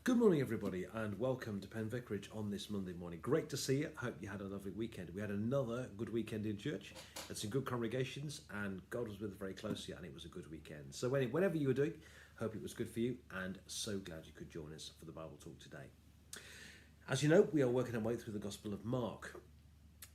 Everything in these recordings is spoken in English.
Good morning, everybody, and welcome to Penn Vicarage on this Monday morning. Great to see you. Hope you had a lovely weekend. We had another good weekend in church. Had some good congregations, and God was with us very closely, and it was a good weekend. So, whatever you were doing, hope it was good for you, and so glad you could join us for the Bible talk today. As you know, we are working our way through the Gospel of Mark,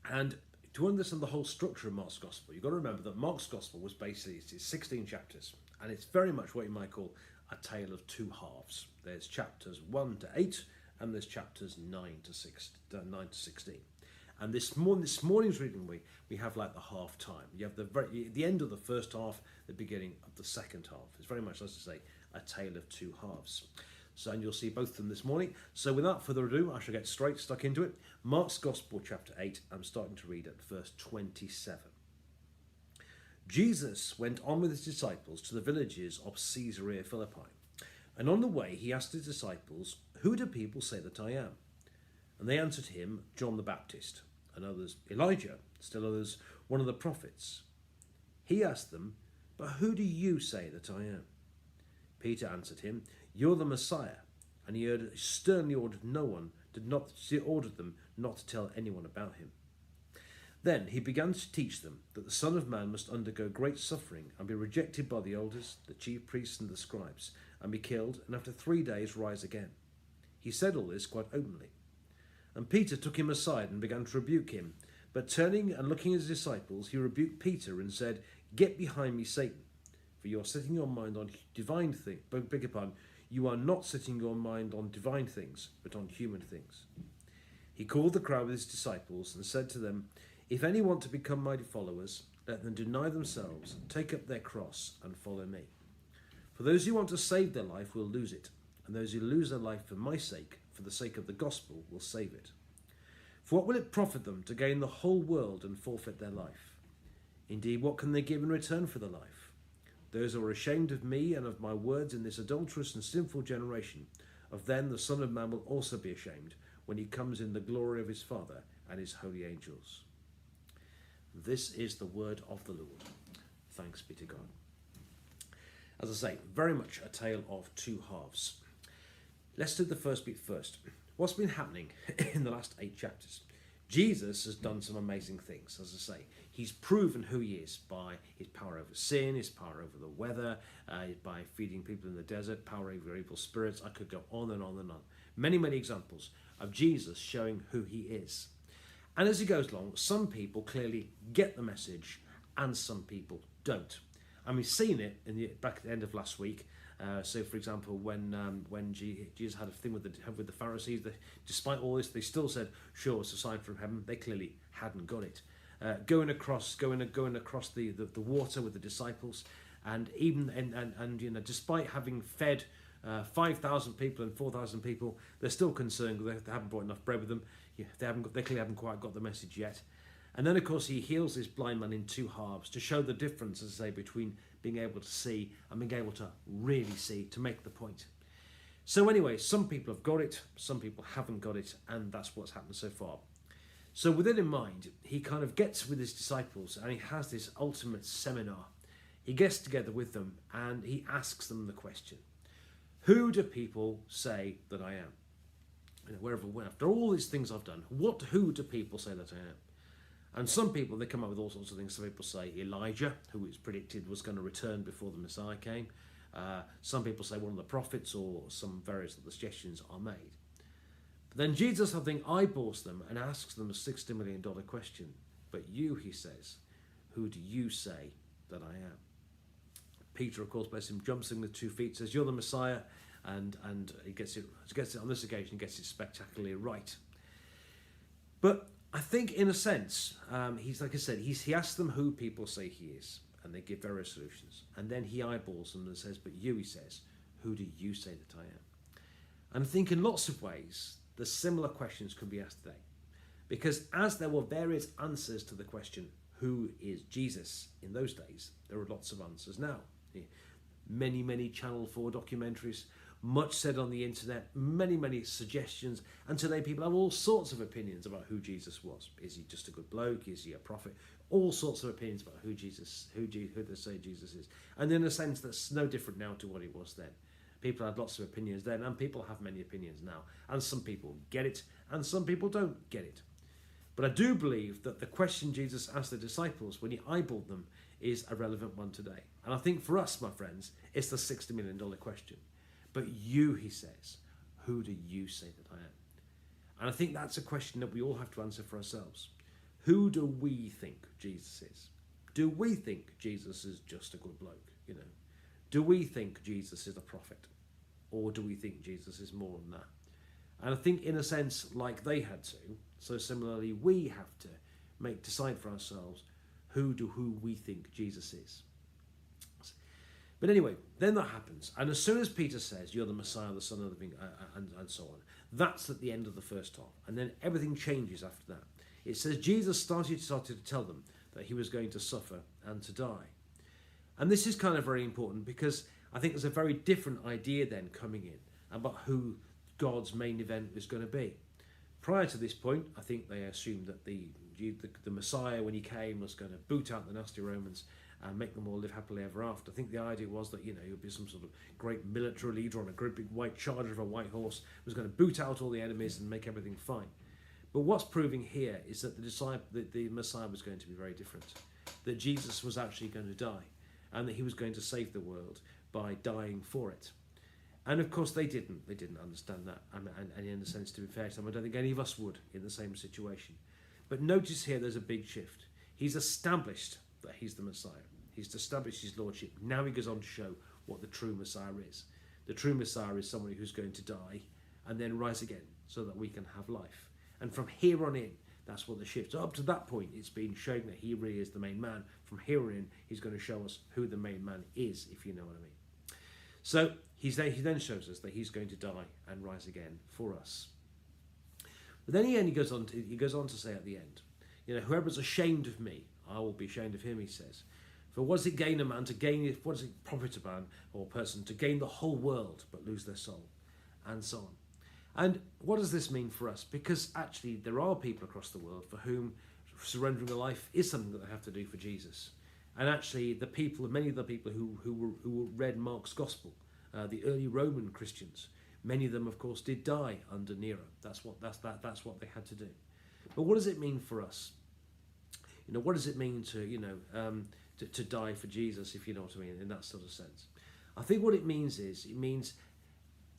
and to understand the whole structure of Mark's Gospel, you've got to remember that Mark's Gospel was basically it's 16 chapters, and it's very much what you might call a tale of two halves. There's chapters 1 to 8, and there's chapters 9 to 16. And this morning's reading, we have like the half time. You have the end of the first half, the beginning of the second half. It's very much, as I say, a tale of two halves. So, and you'll see both of them this morning. So without further ado, I shall get stuck into it. Mark's Gospel, chapter 8. I'm starting to read at verse 27. Jesus went on with his disciples to the villages of Caesarea Philippi. And on the way he asked his disciples, "Who do people say that I am?" And they answered him, "John the Baptist," and others, "Elijah," still others, "one of the prophets." He asked them, "But who do you say that I am?" Peter answered him, "You're the Messiah." And he sternly ordered them not to tell anyone about him. Then he began to teach them that the Son of Man must undergo great suffering and be rejected by the elders, the chief priests and the scribes, and be killed, and after 3 days rise again. He said all this quite openly. And Peter took him aside and began to rebuke him. But turning and looking at his disciples, he rebuked Peter and said, "Get behind me, Satan, for you are setting your mind on divine things. You are not setting your mind on divine things, but on human things." He called the crowd with his disciples and said to them, "If any want to become my followers, let them deny themselves, take up their cross, and follow me. For those who want to save their life will lose it, and those who lose their life for my sake, for the sake of the gospel, will save it. For what will it profit them to gain the whole world and forfeit their life? Indeed, what can they give in return for their life? Those who are ashamed of me and of my words in this adulterous and sinful generation, of them the Son of Man will also be ashamed when he comes in the glory of his Father and his holy angels." This is the word of the Lord. Thanks be to God. As I say, very much a tale of two halves. Let's do the first bit first. What's been happening in the last 8 chapters? Jesus has done some amazing things, as I say. He's proven who he is by his power over sin, his power over the weather, by feeding people in the desert, power over evil spirits. I could go on and on and on. Many, many examples of Jesus showing who he is. And as he goes along, some people clearly get the message and some people don't. And we've seen it back at the end of last week. So, for example, when Jesus had a thing with the Pharisees, despite all this, they still said, "Sure, it's a sign from heaven." They clearly hadn't got it. Going across the water with the disciples, and despite having fed 5,000 people and 4,000 people, they're still concerned because they haven't brought enough bread with them. They clearly haven't quite got the message yet. And then, of course, he heals this blind man in 2 halves to show the difference, as I say, between being able to see and being able to really see, to make the point. So anyway, some people have got it, some people haven't got it, and that's what's happened so far. So with it in mind, he kind of gets with his disciples and he has this ultimate seminar. He gets together with them and he asks them the question, "Who do people say that I am?" After all these things I've done, who do people say that I am? And some people, they come up with all sorts of things. Some people say Elijah, who it's predicted was going to return before the Messiah came. Some people say one of the prophets, or some various other suggestions are made. But then Jesus, I think, eyeballs them and asks them a $60 million question. "But you," he says, "who do you say that I am?" Peter, of course, bless him, jumps in with 2 feet, says, "You're the Messiah," and he gets it on this occasion, he gets it spectacularly right. But I think, in a sense, he's like I said, he asks them who people say he is, and they give various solutions. And then he eyeballs them and says, "But you," he says, "who do you say that I am?" And I think in lots of ways, the similar questions could be asked today. Because as there were various answers to the question, who is Jesus, in those days, there are lots of answers now. Many, many Channel 4 documentaries, much said on the internet, many, many suggestions, and today people have all sorts of opinions about who Jesus was. Is he just a good bloke? Is he a prophet? All sorts of opinions about who they say Jesus is. And in a sense, that's no different now to what it was then. People had lots of opinions then, and people have many opinions now. And some people get it, and some people don't get it. But I do believe that the question Jesus asked the disciples when he eyeballed them is a relevant one today. And I think for us, my friends, it's the $60 million question. But you, he says, who do you say that I am? And I think that's a question that we all have to answer for ourselves. Who do we think Jesus is? Do we think Jesus is just a good bloke? Do we think Jesus is a prophet? Or do we think Jesus is more than that? And I think in a sense, like they had to, so similarly we have to decide for ourselves who we think Jesus is. But anyway, then that happens. And as soon as Peter says, you're the Messiah, the Son of the living, and so on, that's at the end of the first half. And then everything changes after that. It says Jesus started to tell them that he was going to suffer and to die. And this is kind of very important because I think there's a very different idea then coming in about who God's main event is going to be. Prior to this point, I think they assumed that the Messiah, when he came, was going to boot out the nasty Romans and make them all live happily ever after. I think the idea was that, he would be some sort of great military leader on a great big white charger of a white horse, was going to boot out all the enemies and make everything fine. But what's proving here is that the Messiah was going to be very different. That Jesus was actually going to die, and that he was going to save the world by dying for it. And of course they didn't understand that, and in a sense, to be fair to them, I don't think any of us would in the same situation. But notice here there's a big shift. He's established that he's the Messiah. He's established his lordship. Now he goes on to show what the true Messiah is. The true Messiah is somebody who's going to die and then rise again so that we can have life. And from here on in, that's what the shift. So up to that point, it's been shown that he really is the main man. From here on in, he's going to show us who the main man is, if you know what I mean. So he then shows us that he's going to die and rise again for us. But then he goes on to say at the end, whoever's ashamed of me, I will be ashamed of him, he says. For what does it gain a man to gain, what does it profit a man or a person to gain the whole world but lose their soul? And so on. And what does this mean for us? Because actually there are people across the world for whom surrendering a life is something that they have to do for Jesus. And actually many of the people who read Mark's Gospel, the early Roman Christians, many of them of course did die under Nero. That's what they had to do. But what does it mean for us? What does it mean to die for Jesus, if you know what I mean, in that sort of sense? I think what it means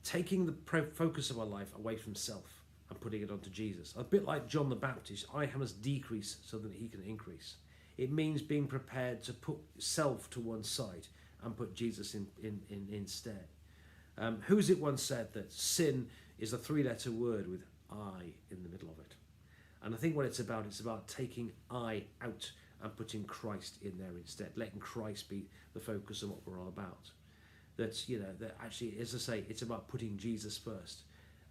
taking the focus of our life away from self and putting it onto Jesus. A bit like John the Baptist, I must decrease so that he can increase. It means being prepared to put self to one side and put Jesus in instead. Who's it once said that sin is a 3-letter word with I in the middle of it? And I think what it's about taking I out and putting Christ in there instead, letting Christ be the focus of what we're all about. That actually, as I say, it's about putting Jesus first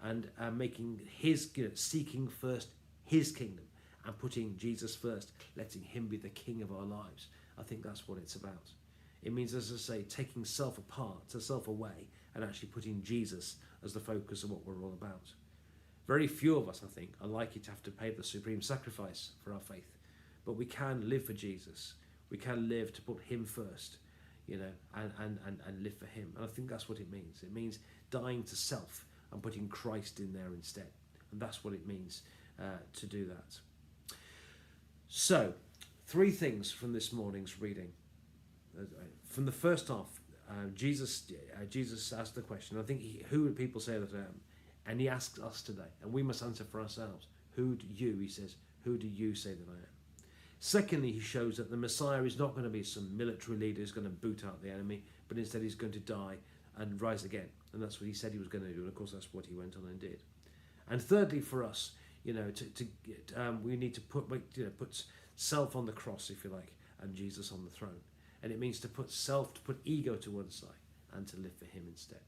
and making seeking first his kingdom and putting Jesus first, letting him be the king of our lives. I think that's what it's about. It means, as I say, taking self apart, self away, and actually putting Jesus as the focus of what we're all about. Very few of us, I think, are likely to have to pay the supreme sacrifice for our faith. But we can live for Jesus. We can live to put him first, and live for him. And I think that's what it means. It means dying to self and putting Christ in there instead. And that's what it means to do that. So, 3 things from this morning's reading. From the first half, Jesus asked the question, I think, who do people say that I am? And he asks us today, and we must answer for ourselves. He says, who do you say that I am? Secondly, he shows that the Messiah is not going to be some military leader who's going to boot out the enemy, but instead he's going to die and rise again. And that's what he said he was going to do, and of course that's what he went on and did. And thirdly, for us, we need to put self on the cross, if you like, and Jesus on the throne. And it means to put ego to one side and to live for him instead.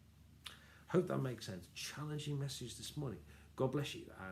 Hope that makes sense. Challenging message this morning. God bless you, and